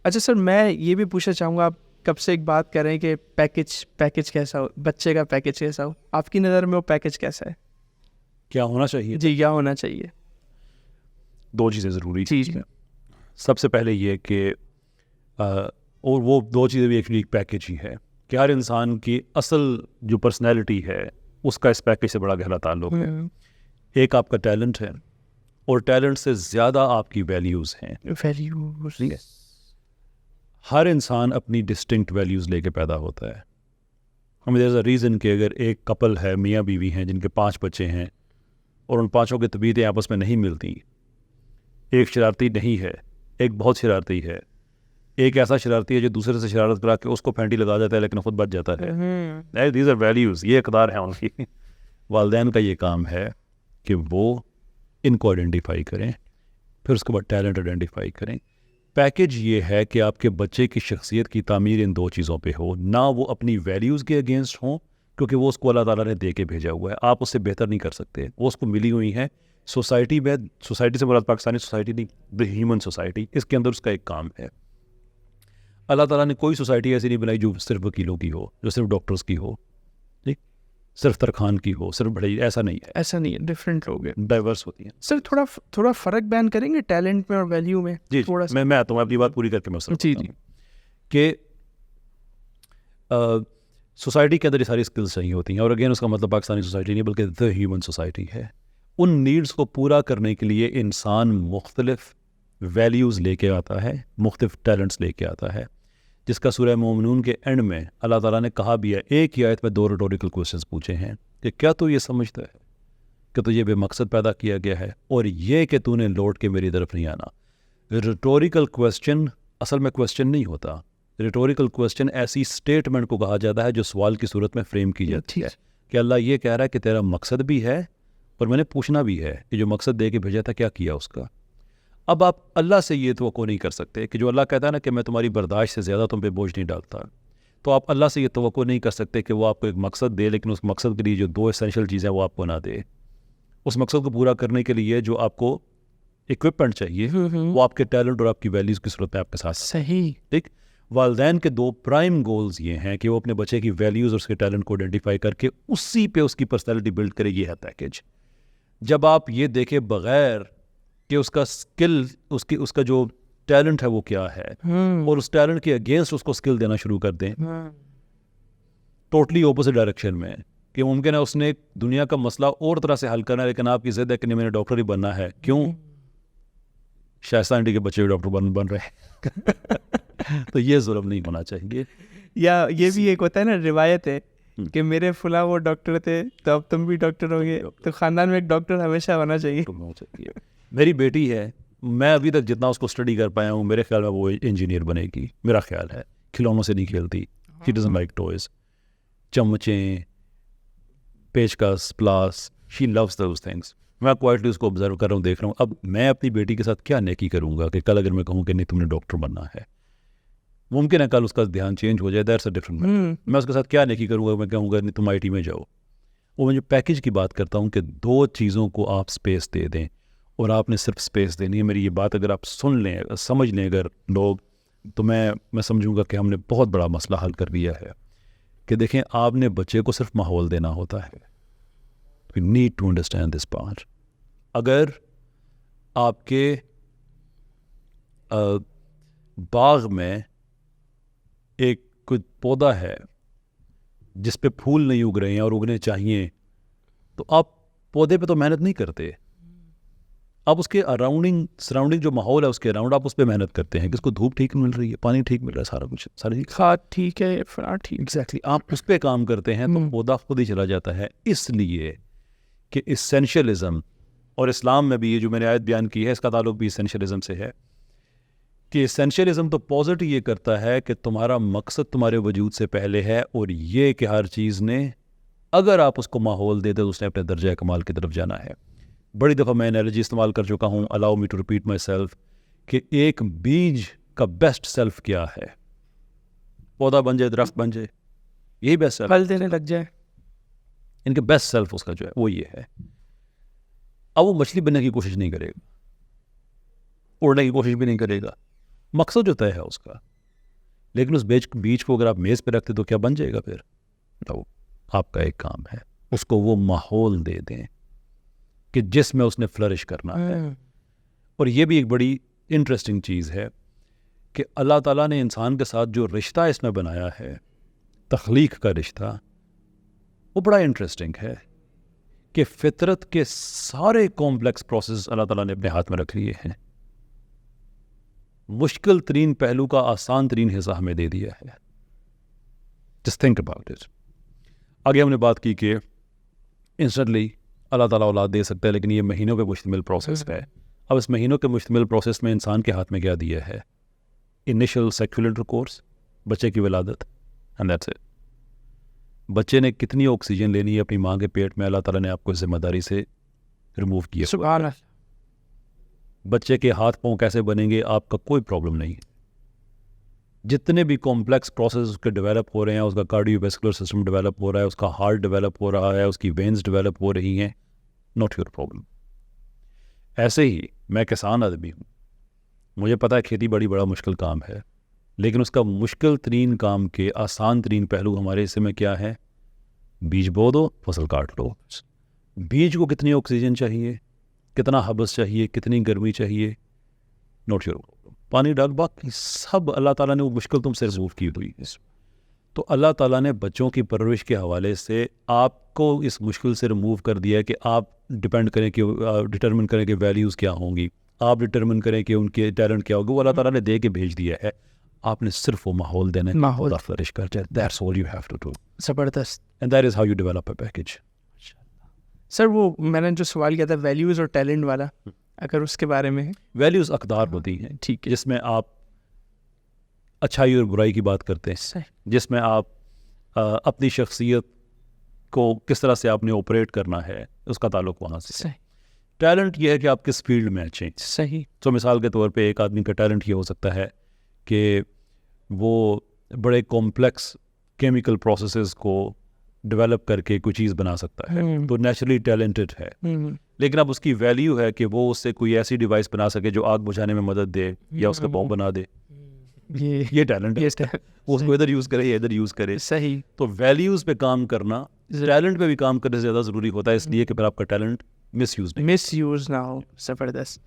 اچھا سر، میں یہ بھی پوچھنا چاہوں گا، آپ کب سے ایک بات کر رہے ہیں کہ پیکج کیسا ہو، بچے کا پیکج کیسا ہو، آپ کی نظر میں وہ پیکج کیسا ہے؟ کیا ہونا چاہیے؟ جی، کیا ہونا چاہیے؟ 2 چیزیں ضروری جی ہیں. سب سے پہلے یہ کہ اور وہ 2 چیزیں بھی ایکچولی ایک پیکج ہی ہے کہ ہر انسان کی اصل جو پرسنالٹی ہے اس کا اس پیکج سے بڑا گہرا تعلق ہے. ایک آپ کا ٹیلنٹ ہے اور ٹیلنٹ سے زیادہ آپ کی ویلیوز ہیں. ویلیوز، ہر انسان اپنی ڈسٹنکٹ ویلیوز لے کے پیدا ہوتا ہے. ہمیں دیر از اے ریزن کہ اگر ایک کپل ہے، میاں بیوی ہیں جن کے 5 بچے ہیں اور ان 5 کی طبیعتیں آپس میں نہیں ملتی، ایک شرارتی نہیں ہے، ایک بہت شرارتی ہے، ایک ایسا شرارتی ہے جو دوسرے سے شرارت کرا کے اس کو پھینٹی لگا دیتا ہے لیکن خود بچ جاتا ہے. دیز آر ویلیوز، یہ اقدار ہیں ان کی. والدین کا یہ کام ہے کہ وہ ان کو آئیڈینٹیفائی کریں، پھر اس کے بعد ٹیلنٹ آئیڈینٹیفائی کریں. پیکج یہ ہے کہ آپ کے بچے کی شخصیت کی تعمیر ان 2 چیزوں پہ ہو، نہ وہ اپنی ویلیوز کے اگینسٹ ہوں کیونکہ وہ اس کو اللہ تعالیٰ نے دے کے بھیجا ہوا ہے، آپ اس سے بہتر نہیں کر سکتے، وہ اس کو ملی ہوئی ہیں. سوسائٹی میں، سوسائٹی سے مراد پاکستانی سوسائٹی نہیں، دی ہیومن سوسائٹی، اس کے اندر اس کا ایک کام ہے. اللہ تعالیٰ نے کوئی سوسائٹی ایسی نہیں بنائی جو صرف وکیلوں کی ہو، جو صرف ڈاکٹرز کی ہو، ٹھیک، صرف ترخان کی ہو، صرف بڑے، ایسا نہیں ہے. ایسا نہیں ہے، ڈفرینٹ لوگ ہیں، ڈائیورس ہوتی ہیں. سر تھوڑا فرق بیان کریں گے ٹیلنٹ میں اور ویلیو میں؟ جی تھوڑا سا میں آتا ہوں، اپنی بات پوری کر کے میں جی کہ سوسائٹی کے اندر یہ ساری اسکلز چاہیے ہوتی ہیں، اور اگین اس کا مطلب پاکستانی سوسائٹی نہیں بلکہ دی ہیومن سوسائٹی ہے. ان نیڈز کو پورا کرنے کے لیے انسان مختلف ویلیوز لے کے آتا ہے، مختلف ٹیلنٹس لے کے آتا ہے، جس کا سورہ مومنون کے اینڈ میں اللہ تعالیٰ نے کہا بھی ہے، ایک ہی آیت میں 2 ریٹوریکل کوسچنز پوچھے ہیں کہ کیا تو یہ سمجھتا ہے کہ تجھے بے مقصد پیدا کیا گیا ہے، اور یہ کہ تو نے لوٹ کے میری طرف نہیں آنا. ریٹوریکل کوسچن اصل میں کوسچن نہیں ہوتا. ریٹوریکل کوسچن ایسی اسٹیٹمنٹ کو کہا جاتا ہے جو سوال کی صورت میں فریم کی جاتی ہے کہ اللہ یہ کہہ رہا ہے کہ تیرا مقصد بھی ہے اور میں نے پوچھنا بھی ہے کہ جو مقصد دے کے بھیجا تھا کیا کیا اس کا. اب آپ اللہ سے یہ توقع نہیں کر سکتے کہ جو اللہ کہتا ہے نا کہ میں تمہاری برداشت سے زیادہ تم پہ بوجھ نہیں ڈالتا، تو آپ اللہ سے یہ توقع نہیں کر سکتے کہ وہ آپ کو ایک مقصد دے لیکن اس مقصد کے لیے جو 2 ایسینشیل چیزیں وہ آپ کو نہ دے. اس مقصد کو پورا کرنے کے لیے جو آپ کو اکوپمنٹ چاہیے وہ آپ کے ٹیلنٹ اور آپ کی ویلیوز کی صورت میں آپ کے ساتھ. صحیح، ٹھیک. والدین کے 2 پرائم گولز یہ ہیں کہ وہ اپنے بچے کی ویلیوز اور اس کے ٹیلنٹ کو آئیڈینٹیفائی کر کے اسی پہ اس کی پرسنالٹی بلڈ کرے. یہ ہے پیکج. جب آپ یہ دیکھیں بغیر کہ اس کا اسکل، اس کا جو ٹیلنٹ ہے وہ کیا ہے، اور اس ٹیلنٹ کے اگینسٹ اس کو اسکل دینا شروع کر دیں ٹوٹلی اپوزٹ ڈائریکشن میں، کہ ممکن ہے اس نے دنیا کا مسئلہ اور طرح سے حل کرنا ہے لیکن آپ کی ضد ہے کہ نہیں میں نے ڈاکٹر ہی بننا ہے. کیوں؟ شائستہ آنٹی کے بچے ڈاکٹر بن رہے ہیں. تو یہ ظلم نہیں ہونا چاہیے. یا یہ بھی ایک ہوتا ہے نا، روایت ہے کہ میرے فلاں وہ ڈاکٹر تھے تو اب تم بھی ڈاکٹر ہو گے، تو خاندان میں ایک ڈاکٹر ہمیشہ ہونا چاہیے. میری بیٹی ہے، میں ابھی تک جتنا اس کو اسٹڈی کر پایا ہوں میرے خیال میں وہ انجینئر بنے گی، میرا خیال ہے. کھلونوں سے نہیں کھیلتی، شی ڈزنٹ لائک ٹوائز، چمچیں، پیچکس، pliers, she loves those things. میں کوائٹلی اس کو آبزرو کر رہا ہوں، دیکھ رہا ہوں. اب میں اپنی بیٹی کے ساتھ کیا نیکی کروں گا کہ کل اگر میں کہوں کہ نہیں تم نے ڈاکٹر بننا ہے، ممکن ہے کل اس کا دھیان چینج ہو جائے، دیٹس اے ڈفرنٹ میٹر. میں اس کے ساتھ کیا نیکی کروں گا؟ میں کہوں گا نہیں تم IT میں جاؤ. وہ میں جو پیکج کی بات کرتا ہوں کہ 2 چیزوں کو آپ اسپیس دے دیں، اور آپ نے صرف اسپیس دینی ہے. میری یہ بات اگر آپ سن لیں، سمجھ لیں اگر لوگ، تو میں سمجھوں گا کہ ہم نے بہت بڑا مسئلہ حل کر دیا ہے. کہ دیکھیں، آپ نے بچے کو صرف ماحول دینا ہوتا ہے. We need to understand this part. اگر آپ کے باغ میں ایک کوئی پودا ہے جس پہ پھول نہیں اگ رہے ہیں اور اگنے چاہیے، تو آپ پودے پہ تو محنت نہیں کرتے، آپ اس کے سراؤنڈنگ جو ماحول ہے اس کے اراؤنڈ آپ اس پہ محنت کرتے ہیں کہ اس کو دھوپ ٹھیک مل رہی ہے، پانی ٹھیک مل رہا ہے، سارا کچھ، ساری کھاد ٹھیک ہے، فلاں ٹھیک. ایگزیکٹلی آپ اس پہ کام کرتے ہیں تو پودا خود ہی چلا جاتا ہے. اس لیے کہ اسینشلزم، اور اسلام میں بھی یہ جو میں نے آیت بیان کی ہے اس کا تعلق بھی اسینشلزم سے ہے، کہ اسینشلزم تو پازٹ یہ کرتا ہے کہ تمہارا مقصد تمہارے وجود سے پہلے ہے، اور یہ کہ ہر چیز نے اگر آپ اس کو ماحول دے دے تو اس نے اپنے درجہ کمال کی طرف جانا ہے. بڑی دفعہ میں انالوجی استعمال کر چکا ہوں، allow me to repeat myself, کہ ایک بیج کا بیسٹ سیلف کیا ہے؟ پودا بن جائے، درخت بن جائے، یہی بیسٹ سیلف، پھل دینے لگ جائے. ان کے بیسٹ سیلف اس کا جو ہے وہ یہ ہے. اب وہ مچھلی بننے کی کوشش نہیں کرے گا، اڑنے کی کوشش بھی نہیں کرے گا، مقصد جو طے ہے اس کا. لیکن اس بیج کو اگر آپ میز پہ رکھتے تو کیا بن جائے گا پھر؟ تو آپ کا ایک کام ہے اس کو وہ ماحول دے دیں کہ جس میں اس نے فلرش کرنا ہے. اور یہ بھی ایک بڑی انٹرسٹنگ چیز ہے کہ اللہ تعالیٰ نے انسان کے ساتھ جو رشتہ اس میں بنایا ہے، تخلیق کا رشتہ، وہ بڑا انٹرسٹنگ ہے کہ فطرت کے سارے کمپلیکس پروسیس اللہ تعالیٰ نے اپنے ہاتھ میں رکھ لیے ہیں. مشکل ترین پہلو کا آسان ترین حصہ ہمیں دے دیا ہے. Just think about it. آگے ہم نے بات کی کہ انسٹنٹلی اللہ تعالیٰ اولاد دے سکتا ہے، لیکن یہ مہینوں پہ مشتمل پروسیس ہے. اب اس مہینوں کے مشتمل پروسیس میں انسان کے ہاتھ میں کیا دیا ہے؟ انیشل سیکشل انٹرکورس، بچے کی ولادت، اینڈ دیٹس اٹ. بچے نے کتنی آکسیجن لینی ہے اپنی ماں کے پیٹ میں، اللہ تعالیٰ نے آپ کو ذمہ داری سے ریموو کیا. سبحان اللہ. بچے کے ہاتھ پاؤں کیسے بنیں گے آپ کا کوئی پرابلم نہیں ہے. جتنے بھی کمپلیکس پروسیس اس کے ڈیولپ ہو رہے ہیں، اس کا کارڈیو ویسکولر سسٹم ڈیولپ ہو رہا ہے، اس کا ہارٹ ڈیولپ ہو رہا ہے، اس کی وینز ڈیولپ ہو رہی ہیں، ناٹ یور پرابلم. ایسے ہی میں کسان آدمی ہوں، مجھے پتہ ہے کھیتی باڑی بڑا مشکل کام ہے، لیکن اس کا مشکل ترین کام کے آسان ترین پہلو ہمارے حصے میں کیا ہے؟ بیج بو دو، فصل کاٹ لو. بیج کو کتنی آکسیجن چاہیے، کتنا حبس چاہیے، کتنی گرمی چاہیے، نوٹ یور پرابلم. پانی ڈال، باقی سب اللہ تعالیٰ نے وہ مشکل تم سے ریموو کی ہوئی ہے. تو اللہ تعالیٰ نے بچوں کی پرورش کے حوالے سے آپ کو اس مشکل سے ریموو کر دیا ہے کہ آپ ڈپینڈ کریں کہ ڈٹرمن کریں کہ ویلیوز کیا ہوں گی، آپ ڈٹرمن کریں کہ ان کے ٹیلنٹ کیا ہوگا. وہ اللہ تعالیٰ نے دے کے بھیج دیا ہے، آپ نے صرف وہ ماحول دینا ہے، ماحول فلرش کر جائے. That's all you have to do, زبردست. And that is how you develop a package. Sir وہ میں نے جو سوال کیا تھا ویلیوز اور ٹیلنٹ والا، اگر اس کے بارے میں ویلیوز اقدار ہوتی ہیں، ٹھیک ہے، جس میں آپ اچھائی اور برائی کی بات کرتے ہیں، جس میں آپ اپنی شخصیت کو کس طرح سے آپ نے آپریٹ کرنا ہے، اس کا تعلق وہاں سے. ٹیلنٹ یہ ہے کہ آپ کس فیلڈ میں اچھے ہیں. صحیح. تو مثال کے طور پہ ایک آدمی کا ٹیلنٹ یہ ہو سکتا ہے کہ وہ بڑے کمپلیکس کیمیکل پروسیسز کو ڈیولپ کر کے کوئی چیز بنا سکتا ہے، تو نیچرلی ٹیلنٹڈ ہے. لیکن اب اس کی ویلیو ہے کہ وہ اس سے کوئی ایسی ڈیوائس بنا سکے جو آگ بجھانے میں مدد دے یا اس کا بم بنا دے. یہ ٹیلنٹ ہے، وہ اس کو ادھر یوز کرے یا ادھر یوز کرے. صحیح. تو ویلیوز پہ کام کرنا ٹیلنٹ پہ بھی کام کرنے سے زیادہ ضروری ہوتا ہے، اس لیے کہ پھر آپ کا ٹیلنٹ مس یوز نہ ہو. زبردست.